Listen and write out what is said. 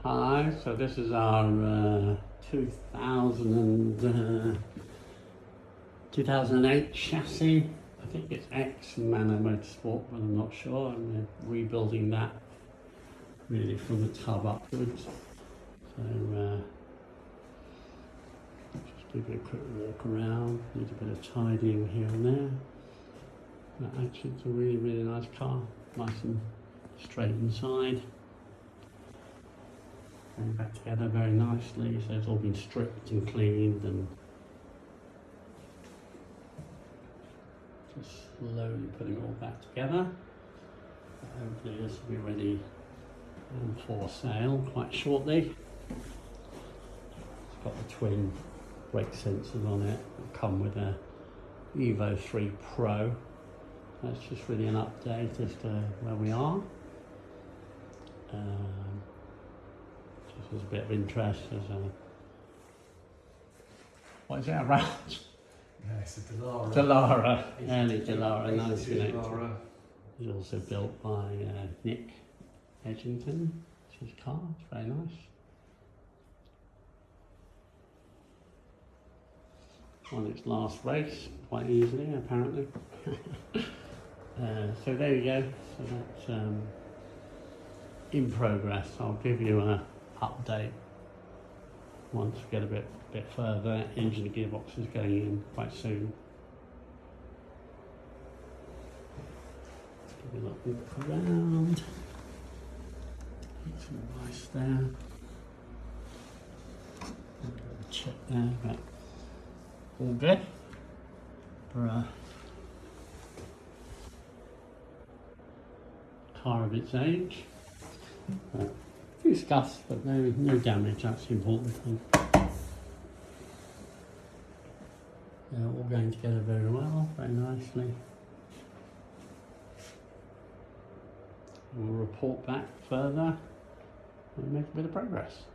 Hi, so this is our 2008 chassis. I think it's ex-Manor Motorsport, but I'm not sure. I'm rebuilding that really from the tub upwards. So just give it a quick walk around. Need a bit of tidying here and there. But actually it's a really nice car. Nice and straight inside. Going back together very nicely, so it's all been stripped and cleaned and just slowly putting it all back together. Hopefully this will be ready for sale quite shortly. It's got the twin brake sensors on it that come with a Evo 3 Pro. That's just really an update as to where we are. Just as a bit of interest, as a, what is it, a rat? Yeah, it's a Delara. Delara, early Delara, 1980. Delara. It was also built by Nick Edgington. It's his car, it's very nice. On its last race, quite easily apparently. So there you go, so that's in progress. I'll give you an update once we get a bit further. Engine and gearbox is going in quite soon. Give you a little look around. Some nice there. Check there, but all good for a car of its age. A few scuffs, but no damage, that's the important thing. They're all going together very well, very nicely. We'll report back further and make a bit of progress.